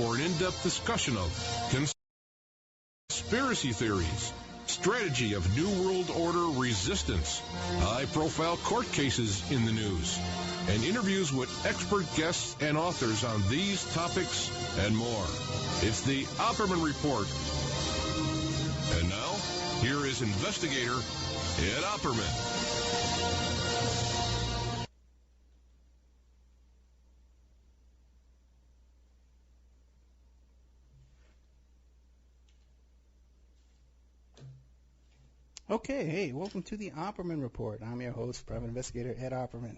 for an in-depth discussion of conspiracy theories, strategy of New World Order resistance, high-profile court cases in the news, and interviews with expert guests and authors on these topics and more. It's the Opperman Report. And now, here is investigator Ed Opperman. Okay, hey, welcome to the Opperman Report. I'm your host, private investigator Ed Opperman.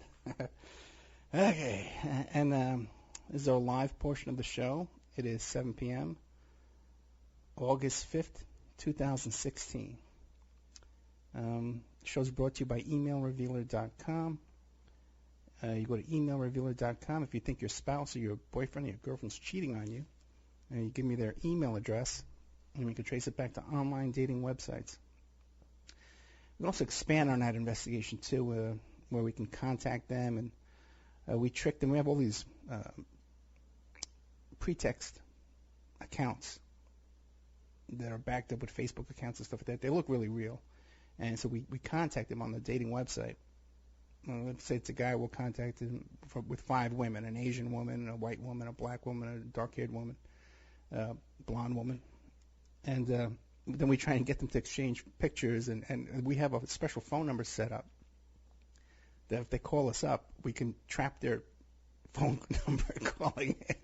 Okay, and this is our live portion of the show. It is 7 p.m., August 5th, 2016. The show's brought to you by emailrevealer.com. You go to emailrevealer.com if you think your spouse or your boyfriend or your girlfriend's cheating on you, and you give me their email address, and we can trace it back to online dating websites. We can also expand on that investigation, too, where we can contact them, and we trick them. We have all these pretext accounts that are backed up with Facebook accounts and stuff like that. They look really real. And so we contact them on the dating website. Let's say it's a guy, we'll contact him with 5 women, an Asian woman, a white woman, a black woman, a dark-haired woman, a blonde woman. And then we try and get them to exchange pictures, and we have a special phone number set up that if they call us up, we can trap their phone number calling in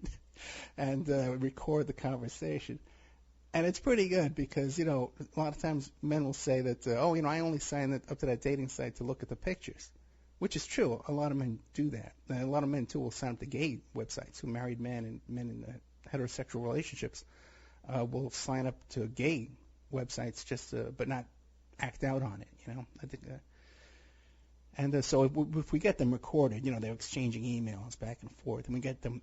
and record the conversation. And it's pretty good because, a lot of times men will say that, I only signed up to that dating site to look at the pictures, which is true. A lot of men do that. And a lot of men, too, will sign up to gay websites, who married men and men in heterosexual relationships will sign up to gay websites just but not act out on it, I think so if we get them recorded, they're exchanging emails back and forth, and we get them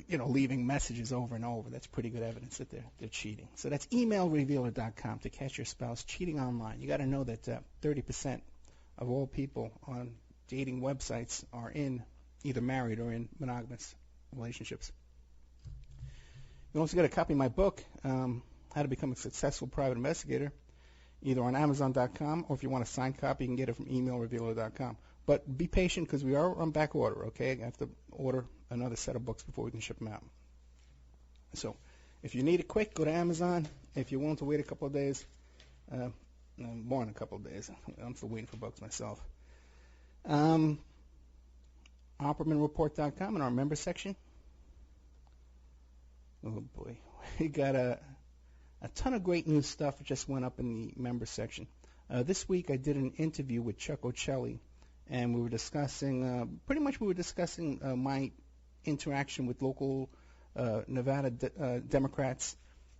leaving messages over and over, that's pretty good evidence that they're cheating. So that's emailrevealer.com to catch your spouse cheating online. You got to know that 30% of all people on dating websites are either married or in monogamous relationships. You also got a copy of my book, How to Become a Successful Private Investigator, either on Amazon.com, or if you want a signed copy, you can get it from emailrevealer.com. But be patient because we are on back order, okay? I have to order another set of books before we can ship them out. So if you need it quick, go to Amazon. If you're willing to wait a couple of days, more than a couple of days. I'm still waiting for books myself. OppermanReport.com in our member section. Oh, boy. We got a ton of great new stuff that just went up in the member section. This week I did an interview with Chuck Ocelli, and we were discussing, my interaction with local Nevada Democrats,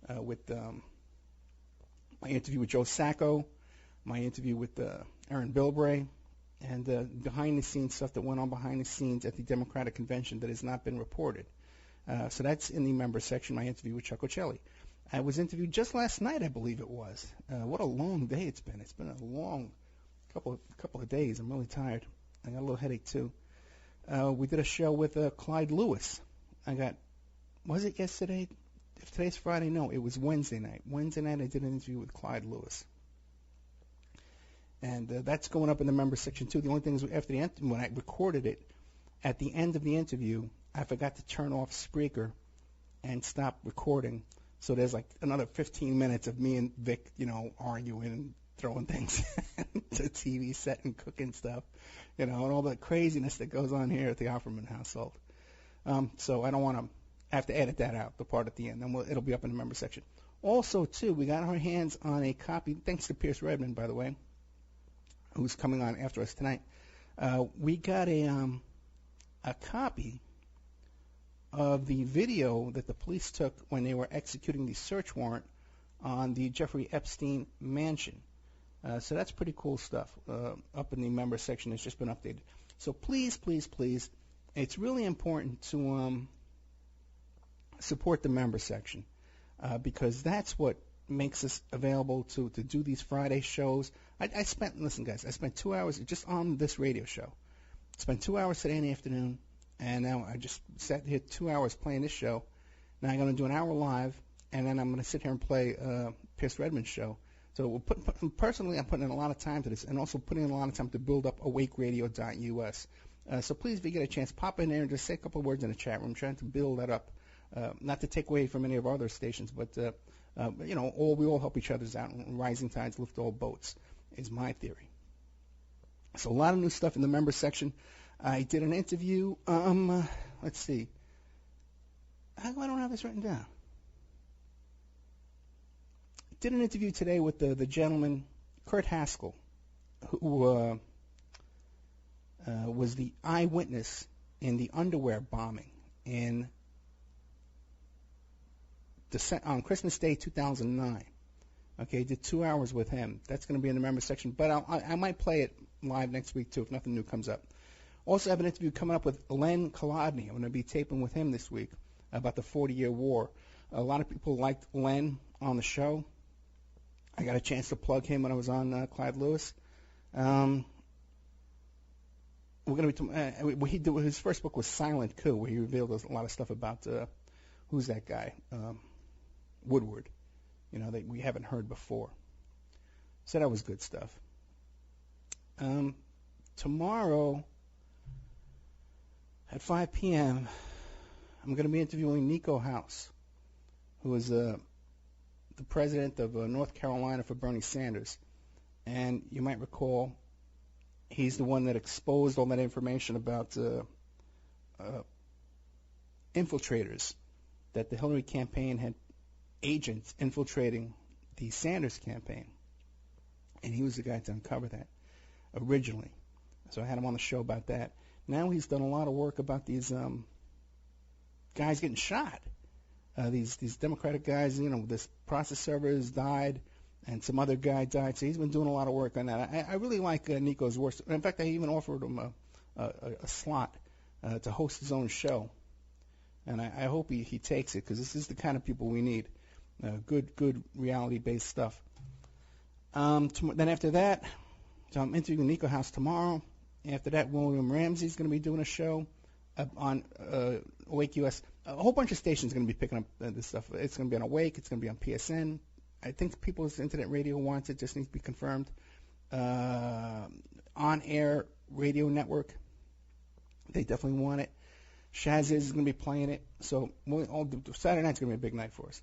with my interview with Joe Sacco, my interview with Aaron Bilbray, and behind-the-scenes stuff that went on behind the scenes at the Democratic Convention that has not been reported. So that's in the member section, my interview with Chuck Ocelli. I was interviewed just last night, I believe it was. What a long day it's been. It's been a long couple of days. I'm really tired. I got a little headache, too. We did a show with Clyde Lewis. Was it yesterday? If today's Friday, no, it was Wednesday night. Wednesday night I did an interview with Clyde Lewis. And that's going up in the member section, too. The only thing is after when I recorded it, at the end of the interview, I forgot to turn off Spreaker and stop recording. So there's like another 15 minutes of me and Vic, arguing and throwing things to the TV set and cooking stuff, and all the craziness that goes on here at the Opperman household. So I don't want to have to edit that out, the part at the end. Then it'll be up in the member section. Also, too, we got our hands on a copy, thanks to Pierce Redmond, by the way, who's coming on after us tonight. We got a copy of the video that the police took when they were executing the search warrant on the Jeffrey Epstein mansion. So that's pretty cool stuff up in the member section. It's just been updated. So please, please, please, it's really important to support the member section because that's what makes us available to do these Friday shows. Listen, guys, I spent 2 hours just on this radio show. Spent 2 hours today in the afternoon, and now I just sat here 2 hours playing this show, Now I'm going to do an hour live, and then I'm going to sit here and play Pierce Redmond's show. So personally, I'm putting in a lot of time to this, and also putting in a lot of time to build up awakeradio.us. So please, if you get a chance, pop in there and just say a couple of words in the chat room, trying to build that up. Not to take away from any of our other stations, but we all help each other out. And rising tides lift all boats, is my theory. So a lot of new stuff in the members section. I did an interview. Let's see. How come I don't have this written down? Did an interview today with the gentleman, Kurt Haskell, who was the eyewitness in the underwear bombing on Christmas Day 2009. Okay, did 2 hours with him. That's going to be in the members section, but I might play it live next week too if nothing new comes up. Also have an interview coming up with Len Kolodny. I'm going to be taping with him this week about the 40-year war. A lot of people liked Len on the show. I got a chance to plug him when I was on Clyde Lewis. We're going to be his first book was Silent Coup, where he revealed a lot of stuff about who's that guy, Woodward, that we haven't heard before. So that was good stuff. Tomorrow at 5 p.m., I'm going to be interviewing Nico House, who is the president of North Carolina for Bernie Sanders. And you might recall he's the one that exposed all that information about infiltrators, that the Hillary campaign had agents infiltrating the Sanders campaign. And he was the guy to uncover that originally. So I had him on the show about that. Now he's done a lot of work about these guys getting shot. These Democratic guys, this process server has died, and some other guy died. So he's been doing a lot of work on that. I really like Nico's work. In fact, I even offered him a slot to host his own show, and I hope he takes it, because this is the kind of people we need. Good reality-based stuff. Then after that, so I'm interviewing Nico House tomorrow. After that, William Ramsey's going to be doing a show on Awake US. A whole bunch of stations are going to be picking up this stuff. It's going to be on Awake. It's going to be on PSN. I think People's Internet Radio wants it. Just needs to be confirmed. On-air radio network. They definitely want it. Shaz is going to be playing it. So Saturday night's going to be a big night for us.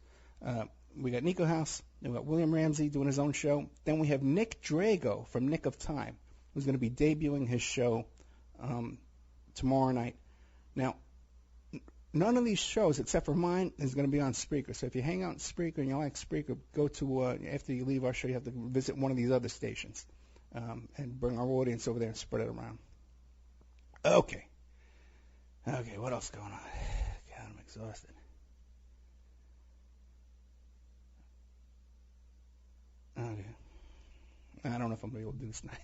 We got Nico House. Then we got William Ramsey doing his own show. Then we have Nick Drago from Nick of Time, who's going to be debuting his show tomorrow night. Now, none of these shows, except for mine, is going to be on Spreaker. So if you hang out in Spreaker and you like Spreaker, go to, after you leave our show, you have to visit one of these other stations and bring our audience over there and spread it around. Okay, what else is going on? God, I'm exhausted. Okay. I don't know if I'm going to be able to do this tonight.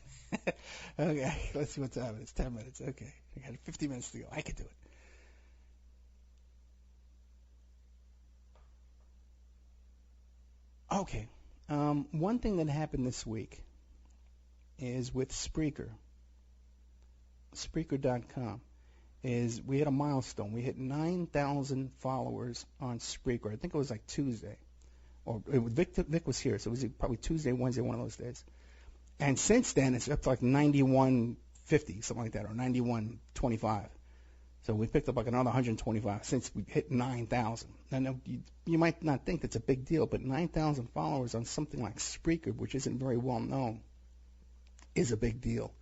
Okay, let's see what time it is. 10 minutes. Okay. I got 50 minutes to go. I can do it. Okay. One thing that happened this week is with Spreaker, Spreaker.com, is we hit a milestone. We hit 9,000 followers on Spreaker. I think it was like Tuesday. Or Vic was here, so it was probably Tuesday, Wednesday, one of those days. And since then, it's up to like 9150, something like that, or 9125. So we picked up like another 125 since we hit 9,000. Now, you might not think that's a big deal, but 9,000 followers on something like Spreaker, which isn't very well known, is a big deal.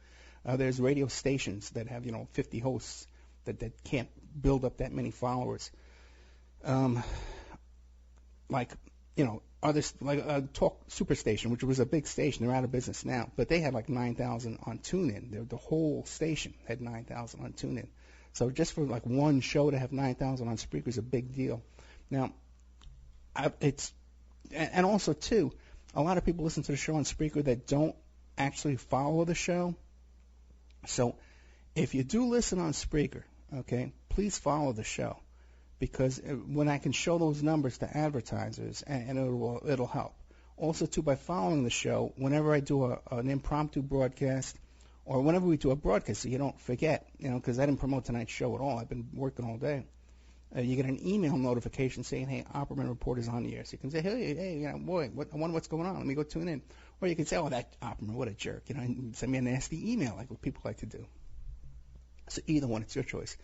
There's radio stations that have, 50 hosts that can't build up that many followers. Others, like Talk Superstation, which was a big station. They're out of business now, but they had like 9,000 on TuneIn. The whole station had 9,000 on TuneIn. So just for like one show to have 9,000 on Spreaker is a big deal. Now, and also too, a lot of people listen to the show on Spreaker that don't actually follow the show. So if you do listen on Spreaker, okay, please follow the show, because when I can show those numbers to advertisers, and it'll help. Also, too, by following the show, whenever I do an impromptu broadcast, or whenever we do a broadcast, so you don't forget, because I didn't promote tonight's show at all. I've been working all day. you get an email notification saying, hey, Opperman Report is on the air. So you can say, hey, boy, I wonder what's going on. Let me go tune in. Or you can say, oh, that Opperman, what a jerk. And send me a nasty email like what people like to do. So either one, it's your choice.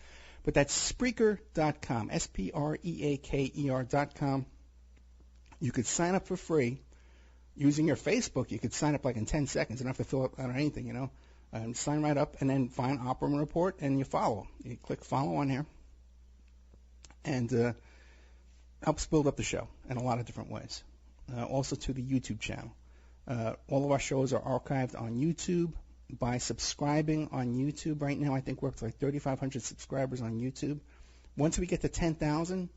But that's Spreaker.com, Spreaker.com. You could sign up for free. Using your Facebook, you could sign up like in 10 seconds. You don't have to fill out anything, And sign right up and then find Opperman Report and you follow. You click follow on here. And helps build up the show in a lot of different ways. Also to the YouTube channel. All of our shows are archived on YouTube. By subscribing on YouTube right now, I think we're up to like 3,500 subscribers on YouTube. Once we get to 10,000,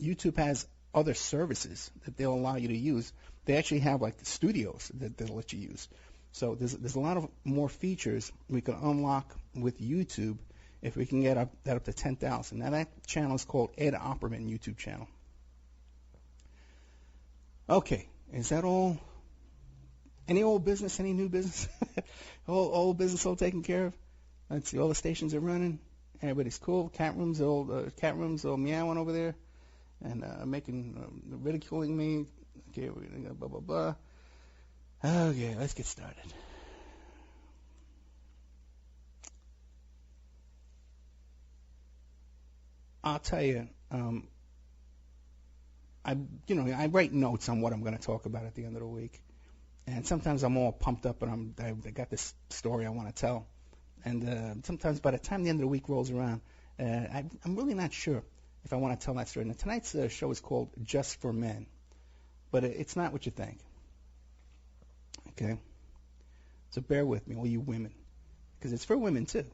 YouTube has other services that they'll allow you to use. They actually have like studios that they'll let you use. So there's a lot of more features we can unlock with YouTube if we can get that up to 10,000. Now that channel is called Ed Opperman YouTube channel. Okay, is that all? Any old business, any new business? Old business all taken care of? Let's see, all the stations are running. Everybody's cool. Cat rooms all meowing over there and ridiculing me. Okay, blah, blah, blah. Okay, let's get started. I'll tell you, I write notes on what I'm going to talk about at the end of the week. And sometimes I'm all pumped up and I got this story I want to tell. And sometimes by the time the end of the week rolls around, I'm really not sure if I want to tell that story. Now, tonight's show is called Just for Men. But it's not what you think. Okay? So bear with me, all you women. Because it's for women, too.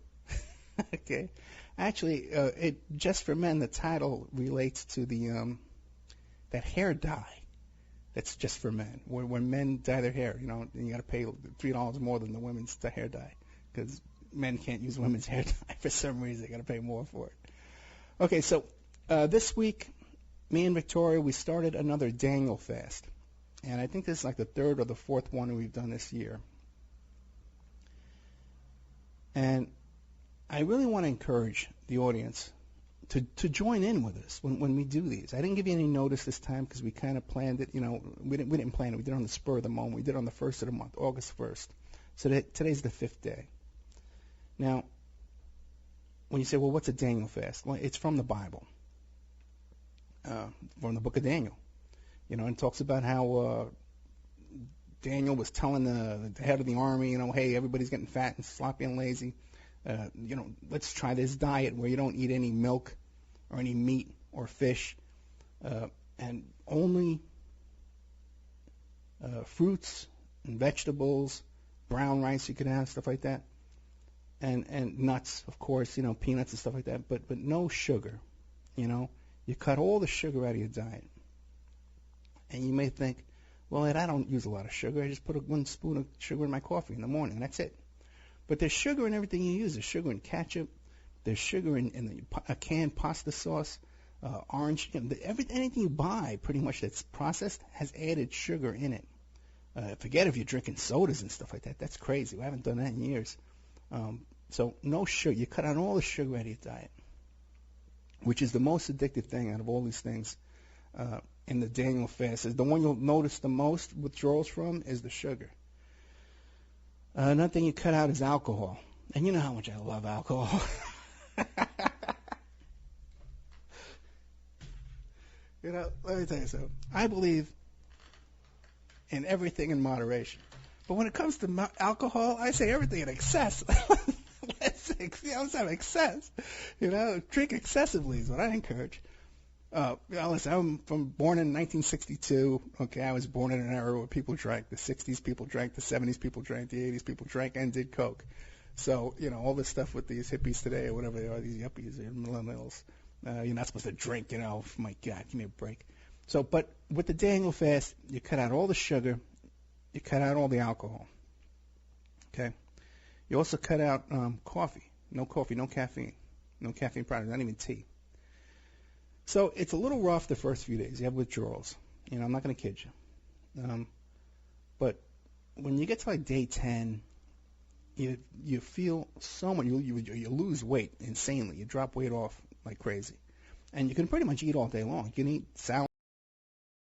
Okay? Actually, Just for Men, the title relates to the that hair dye. That's just for men. When men dye their hair, and you got to pay $3 more than the women's hair dye because men can't use women's hair dye for some reason. They got to pay more for it. Okay, so this week, me and Victoria, we started another Daniel fast, and I think this is like the third or the fourth one we've done this year. And I really want to encourage the audience to join in with us when we do these. I didn't give you any notice this time because we kind of planned it. We didn't plan it. We did it on the spur of the moment. We did it on the 1st of the month, August 1st. So today's the 5th day. Now, when you say, well, what's a Daniel fast? Well, it's from the Bible, from the book of Daniel. And it talks about how Daniel was telling the head of the army, hey, everybody's getting fat and sloppy and lazy. Let's try this diet where you don't eat any milk or any meat or fish, and only fruits and vegetables, brown rice you could have, stuff like that, and nuts, of course, peanuts and stuff like that, but no sugar. You cut all the sugar out of your diet. And you may think, well, Ed, I don't use a lot of sugar. I just put 1 spoon of sugar in my coffee in the morning, and that's it. But there's sugar in everything you use. There's sugar in ketchup. There's sugar in a canned pasta sauce, orange. Anything you buy, pretty much that's processed, has added sugar in it. Forget if you're drinking sodas and stuff like that. That's crazy. We haven't done that in years. So no sugar. You cut out all the sugar out of your diet, which is the most addictive thing out of all these things in the Daniel fast. The one you'll notice the most withdrawals from is the sugar. Another thing you cut out is alcohol. And you know how much I love alcohol. Let me tell you something. I believe in everything in moderation. But when it comes to alcohol, I say everything in excess. Let's have excess. Drink excessively is what I encourage. Listen, I'm born in 1962. Okay, I was born in an era where people drank. The 60s people drank, the 70s people drank, the 80s people drank and did coke. So, all this stuff with these hippies today or whatever they are, these yuppies or millennials, you're not supposed to drink, my God, give me a break. So, but with the Daniel fast, you cut out all the sugar, you cut out all the alcohol. Okay? You also cut out coffee, no caffeine products, not even tea. So it's a little rough the first few days. You have withdrawals. I'm not going to kid you. But when you get to like day 10, you feel so much. You lose weight insanely. You drop weight off like crazy. and you can pretty much eat all day long. You can eat salad.